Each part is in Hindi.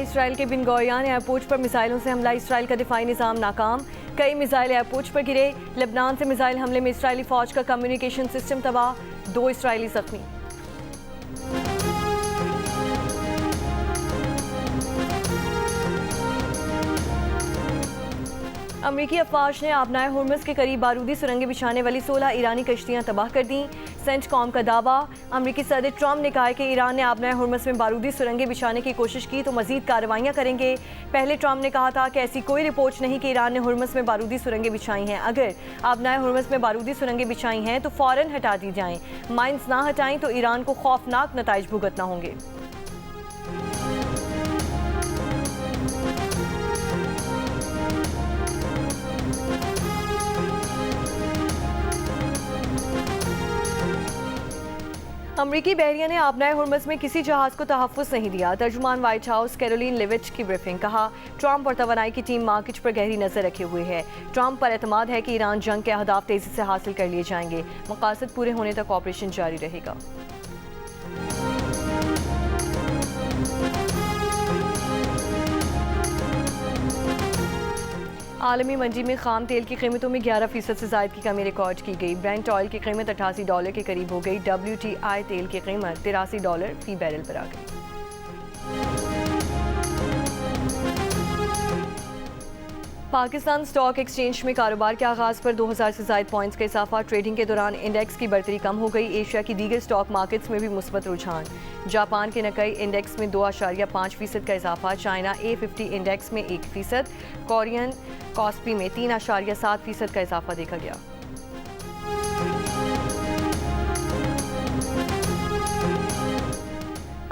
इसराइल के बिन गोरियान एयरपोर्ट पर मिसाइलों से हमला, इसराइल का दिफाई निज़ाम नाकाम। कई मिसाइल एयरपोर्ट पर गिरे। लेबनान से मिसाइल हमले में इसराइली फौज का कम्युनिकेशन सिस्टम तबाह, 2 इसराइली जख्मी। अमरीकी अफवाज ने आबनाए हुर्मुज़ के करीब बारूदी सुरंगें बिछाने वाली 16 ईरानी कश्तियां तबाह कर दी। सेंटकॉम का दावा। अमरीकी सदर ट्रंप ने कहा है कि ईरान ने आबनाए हुर्मुज़ में बारूदी सुरंगें बिछाने की कोशिश की तो मजीद कार्रवाइयां करेंगे। पहले ट्रंप ने कहा था कि ऐसी कोई रिपोर्ट नहीं कि ईरान ने हुर्मुज़ में बारूदी सुरंगें बिछाई हैं। अगर आबनाए हुर्मुज़ में बारूदी सुरंगें बिछाई हैं तो फ़ौरन हटा दी जाएँ। माइंस ना हटाएं तो ईरान को खौफनाक नताइज भुगतना होंगे। अमरीकी बहरिया ने आबनाए हुर्मुज़ में किसी जहाज़ को तहफ़्फ़ुज़ नहीं दिया। तर्जुमान व्हाइट हाउस कैरोलिन लेविच की ब्रीफिंग। कहा, ट्रंप और तवानाई की टीम मार्केट पर गहरी नज़र रखे हुए है। ट्रंप पर एतमाद है कि ईरान जंग के अहदाफ तेज़ी से हासिल कर लिए जाएंगे। मकासद पूरे होने तक ऑपरेशन जारी रहेगा। आलमी मंडी में खाम तेल की कीमतों में 11% से ज़ायद की कमी रिकॉर्ड की गई। ब्रेंट ऑयल की कीमत $88 के करीब हो गई। WTI तेल की कीमत $83 फी बैरल पर आ गई। पाकिस्तान स्टॉक एक्सचेंज में कारोबार के आगाज़ पर 2000 से ज़ायद पॉइंट्स का इजाफा। ट्रेडिंग के दौरान इंडेक्स की बढ़तरी कम हो गई। एशिया की दीगर स्टॉक मार्केट्स में भी मुस्बत रुझान। जापान के नकई इंडेक्स में 2.5% का इजाफा। चाइना A50 इंडेक्स में 1%। कोरियन कॉस्पी में 3.7% का इजाफा देखा गया।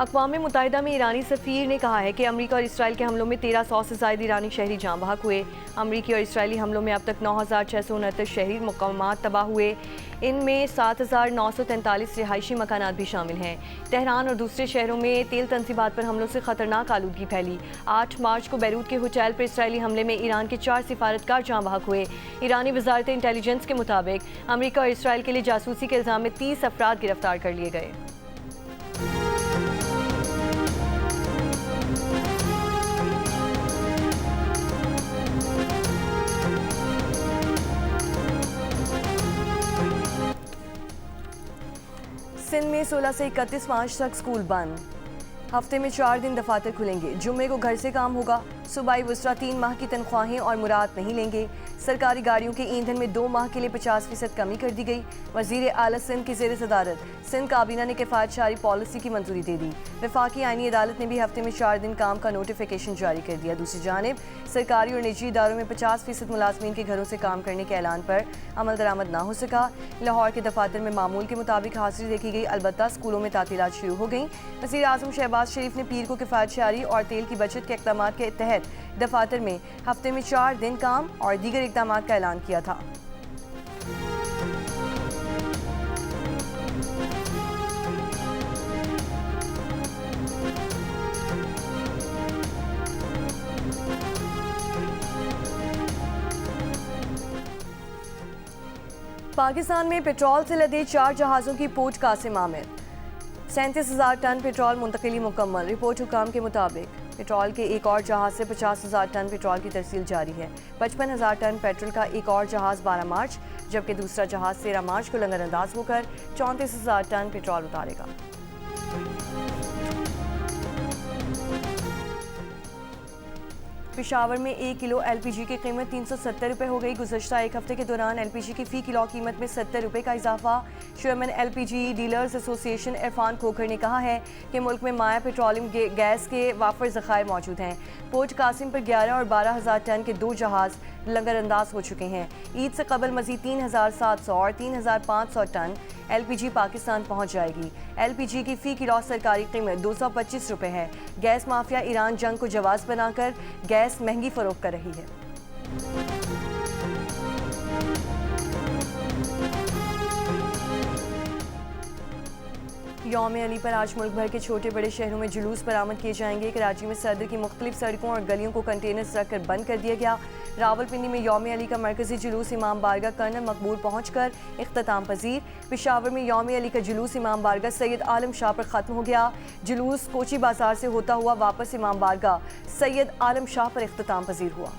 अक़वाम मुत्तहिदा में ईरानी सफ़ीर ने कहा है कि अमरीका और इसराइल के हमलों में 1300 से ज़ायद ईरानी शहरी जाँ बहक हुए। अमरीकी और इसराइली हमलों में अब तक 9669 शहरी मकामात तबाह हुए। इनमें 7943 रिहायशी मकानात भी शामिल हैं। तेहरान और दूसरे शहरों में तेल तनसीबात पर हमलों से ख़तरनाक आलूदगी फैली। 8 मार्च को बैरूत के होटल पर इसराइली हमले में ईरान के 4 सिफारतकार जाँ बहक हुए। ईरानी वजारत इंटेलिजेंस के मुताबिक अमरीका और इसराइल के लिए जासूसी के इल्ज़ाम में 30 अफराद गिरफ्तार कर लिए गए। सिंध में 16 से 31 मार्च तक स्कूल बंद। हफ्ते में 4 दिन दफातर खुलेंगे। जुम्मे को घर से काम होगा। सूबाई वुज़रा 3 माह की तनख्वाहें और मुराद नहीं लेंगे। सरकारी गाड़ियों के ईंधन में 2 माह के लिए 50% कमी कर दी गई। वज़ीर आला सिंध की ज़ेर सदारत सिंध काबीना ने किफ़ायतशारी पॉलिसी की मंजूरी दे दी। वफाकी आईनी अदालत ने भी हफ्ते में 4 दिन काम का नोटिफिकेशन जारी कर दिया। दूसरी जानिब सरकारी और निजी इदारों में 50% मुलाजमीन के घरों से काम करने के ऐलान पर अमल दरामद ना हो सका। लाहौर के दफातर में मामूल के मुताबिक हाजिरी देखी गई। अलबत्ता स्कूलों में तातीलात शुरू हो गई। वज़ीर आज़म शहबाज शरीफ ने पीर को किफ़ायतशारी और तेल की बचत के इक़दाम के तहत दफातर में हफ्ते में 4 दिन काम और दीगर इक़दाम का ऐलान किया था। पाकिस्तान में पेट्रोल से लदे 4 जहाज़ों की पोर्ट कासिम आमिर। 37,000 टन पेट्रोल मुंतकिली मुकम्मल। रिपोर्ट हुकाम के मुताबिक पेट्रोल के एक और जहाज़ से 50,000 टन पेट्रोल की तरसील जारी है। 55,000 टन पेट्रोल का एक और जहाज़ 12 मार्च जबकि दूसरा जहाज़ 13 मार्च को लंगरअंदाज होकर 34,000 टन पेट्रोल उतारेगा। पेशावर में 1 किलो LPG की कीमत 370 रुपये हो गई। गुज़श्ता एक हफ्ते के दौरान LPG की फ़ी किलो कीमत में 70 रुपये का इजाफा। Chairman LPG dealers association Irfan Khokhar ने कहा है कि मुल्क में माया पेट्रोलियम गैस के वाफर ज़खायर मौजूद हैं। पोर्ट कासिम पर 11 और 12,000 टन के 2 जहाज़ लंगरअंदाज हो चुके हैं। ईद से कबल मज़ीद 3,700 और 3,500 टन LPG पाकिस्तान पहुँच जाएगी। LPG की फ़ी किलो सरकारी कीमत 225 रुपये है। गैस माफिया ईरान जंग को जवाज़ बनाकर गैस महंगी फ़रोख्त कर रही है। यौम अली पर आज मुल्क भर के छोटे बड़े शहरों में जुलूस बरामद किए जाएंगे। कराची में सदर की मुख्तलिफ सड़कों और गलियों को कंटेनर्स रखकर बंद कर दिया गया। रावलपिंडी में यौम अली का मरकजी जुलूस इमाम बारगाह कर्नल मकबूल पहुंचकर इख्तिताम पजीर। पेशावर में यौम अली का जुलूस इमाम बारगाह सैयद आलम शाह पर ख़त्म हो गया। जुलूस कोची बाजार से होता हुआ वापस इमाम बारगाह सैयद आलम शाह पर इख्तिताम पजीर हुआ।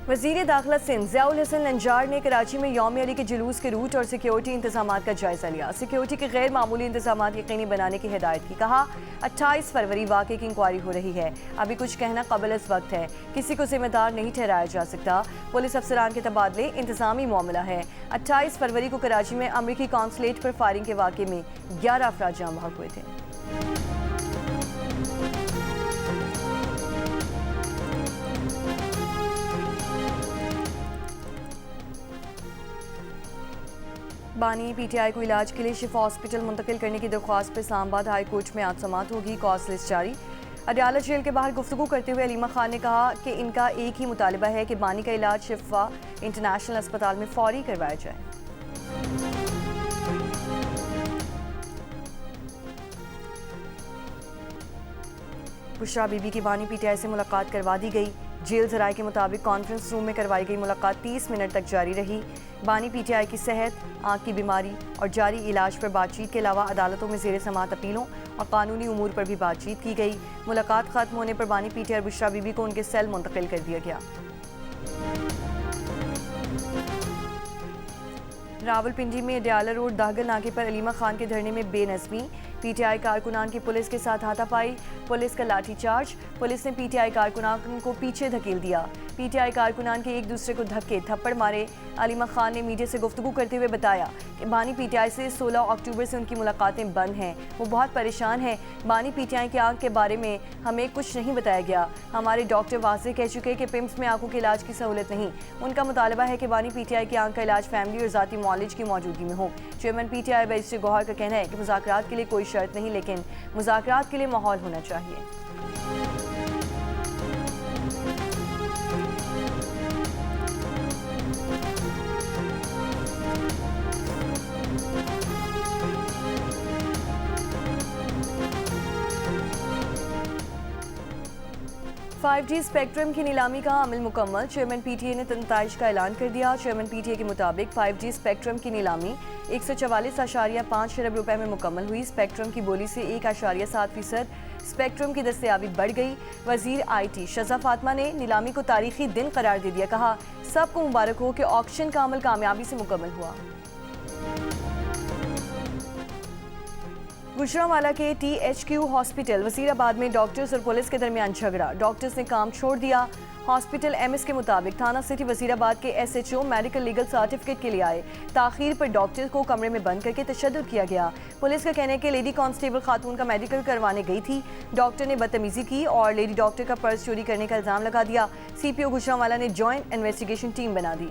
वज़ीर दाखिला सिंध ज़ियाउल हसन लंजार ने कराची में यौम अली के जुलूस के रूट और सिक्योरिटी इंतजामात का जायजा लिया। सिक्योरिटी के गैर मामूली इंतजामात यकीनी बनाने की हिदायत की। कहा 28 फरवरी वाक़े की इंक्वायरी हो रही है, अभी कुछ कहना कबल इस वक्त है, किसी को जिम्मेदार नहीं ठहराया जा सकता। पुलिस अफसरान के तबादले इंतजामी मामला है। 28 फरवरी को कराची में अमरीकी कॉन्सुलेट पर फायरिंग के वाक़े में 11 अफराद जाँ बहक हुए थे। बानी पीटीआई को इलाज के लिए शिफा हॉस्पिटल मुंतकिल करने की दरख्वास्त पर इस्लामाबाद हाई कोर्ट में आज समाअत होगी। कॉज लिस्ट जारी। अडयाला जेल के बाहर गुफ्तगू करते हुए अलीमा खान ने कहा कि इनका एक ही मुतालिबा है कि बानी का इलाज शिफा इंटरनेशनल अस्पताल में फौरी करवाया जाए। बुशरा बीबी की बानी पीटीआई से मुलाकात करवा दी गई। जेल जराये के मुताबिक कॉन्फ्रेंस रूम में करवाई गई मुलाकात 30 मिनट तक जारी रही। बानी पीटीआई की सेहत, आँख की बीमारी और जारी इलाज पर बातचीत के अलावा अदालतों में ज़ेर समाअत अपीलों और कानूनी उमूर पर भी बातचीत की गई। मुलाकात खत्म होने पर बानी पीटीआई बुशरा बीबी को उनके सेल मुंतकिल कर दिया गया। रावलपिंडी में अडयाला रोड दागल नाके पर अलीमा खान के धरने में बेनज़मी। पीटीआई कारकुनान की पुलिस के साथ हाथापाई, पुलिस का लाठीचार्ज। पुलिस ने पीटीआई कारकुनान को पीछे धकेल दिया। पीटीआई कारकुनान के एक दूसरे को धक्के थप्पड़ मारे। अलीमा खान ने मीडिया से गुफ्तगू करते हुए बताया कि बानी पीटीआई से 16 अक्टूबर से उनकी मुलाकातें बंद हैं। वो बहुत परेशान हैं। बानी पीटीआई की आंख के बारे में हमें कुछ नहीं बताया गया। हमारे डॉक्टर वाज़ेह कह चुके हैं कि पिम्स में आंखों के इलाज की सहूलत नहीं। उनका मुतालबा है कि बानी पीटीआई की आंख का इलाज फैमिली और ज़ाती मौलिज की मौजूदगी में हो। चेयरमैन पीटीआई बैरिस्टर गौहर का कहना है कि मुज़ाकरात के लिए कोई शर्त नहीं, लेकिन मुज़ाकरात के लिए माहौल होना चाहिए। फाइव जी स्पेक्ट्रम की नीलामी का अमल मुकम्मल। चेयरमैन पीटीए ने तनताइश का ऐलान कर दिया। चेयरमैन पीटीए के मुताबिक 5G स्पेक्ट्रम की नीलामी 144.5 अरब रुपए में मुकम्मल हुई। स्पेक्ट्रम की बोली से 1.7% स्पेक्ट्रम की दस्तयाबी बढ़ गई। वजीर IT शज़ा फातिमा ने नीलामी को तारीखी दिन करार दे दिया। कहा सबको मुबारक हो कि ऑक्शन का अमल कामयाबी से मुकम्मल हुआ। गुजरांवाला के THQ हॉस्पिटल वजीराबाद में डॉक्टर्स और पुलिस के दरमियान झगड़ा। डॉक्टर्स ने काम छोड़ दिया। हॉस्पिटल MS के मुताबिक थाना सिटी वजीराबाद के SHO मेडिकल लीगल सर्टिफिकेट के लिए आए। ताखीर पर डॉक्टर को कमरे में बंद करके तशद्दुद किया गया। पुलिस का कहना है कि लेडी कांस्टेबल खातून का मेडिकल करवाने गई थी। डॉक्टर ने बदतमीजी की और लेडी डॉक्टर का पर्स चोरी करने का इल्जाम लगा दिया। CPO गुजरांवाला ने जॉइंट इन्वेस्टिगेशन टीम बना दी।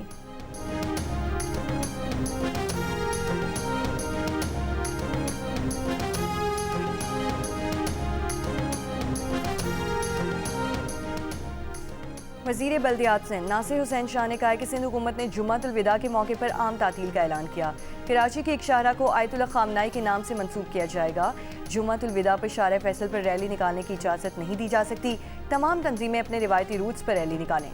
वज़ीर बल्दियात सिंध नासिर हुसैन शाह ने कहा कि सिंध हुकूमत ने जुम्मतुल विदा के मौके पर आम तातील का ऐलान किया। कराची के एक शाहरा को आयतुल्लाह खामनाई के नाम से मंसूब किया जाएगा। जुम्मतुल विदा पर शाहरा फैसल पर रैली निकालने की इजाज़त नहीं दी जा सकती। तमाम तंजीमें अपने रिवायती रूट्स पर रैली निकालें।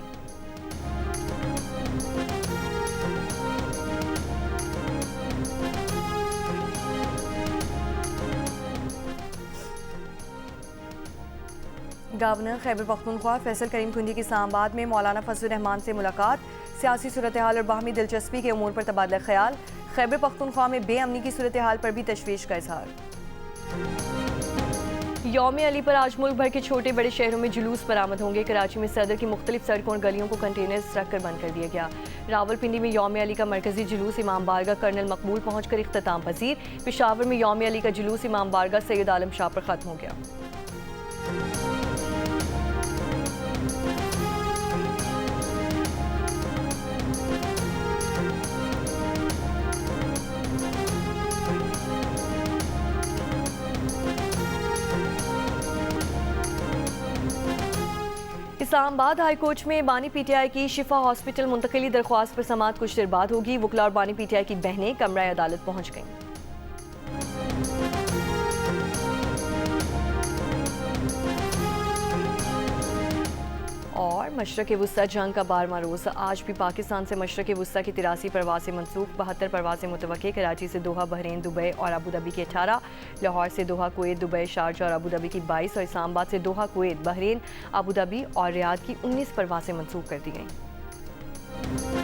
गवर्नर खैबर पख्तूनख्वा फैसल करीम कुंजी की इस्लामाबाद में मौलाना फजलुर रहमान से मुलाकात। सियासी सूरत हाल और बाहमी दिलचस्पी के उमूर पर तबादला ख्याल। खैबर पख्तूनख्वा में बेअमनी की सूरत हाल पर भी तशवीश का इजहार। यौम अली पर आज मुल्क भर के छोटे बड़े शहरों में जुलूस बरामद होंगे। कराची में सदर की मुख्तलिफ सड़कों और गलियों को कंटेनर्स रखकर बंद कर दिया गया। रावलपिंडी में यौम अली का मरकजी जुलूस इमाम बारगाह कर्नल मकबूल पहुंचकर इख्तिताम पजीर। पेशावर में यौम अली का जुलूस इमाम बारगाह सैयद आलम शाह पर ख़त्म हो गया। इस्लामाबाद हाई कोर्ट में बानी पीटीआई की शिफा हॉस्पिटल मुंतकिली दरख्वास्त पर समाअत कुछ देर बाद होगी। वकला और बानी पीटीआई की बहनें कमरा अदालत पहुंच गईं। और मशरक़ वुस्ता जंग का 12वां रोज़ आज भी पाकिस्तान से मशरक़ वुस्ता की 83 परवासें मनसूख, 72 परवासें मुतवक्के। कराची से दोहा, बहरीन, दुबई और अबू धाबी की 18, लाहौर से दोहा, कुवैत, दुबई, शारजा और अबू धाबी की 22 और इस्लामाबाद से दोहा, कुवैत, बहरीन, अबू धाबी और रियाद की 19 परवासें मनसूख कर दी गईं।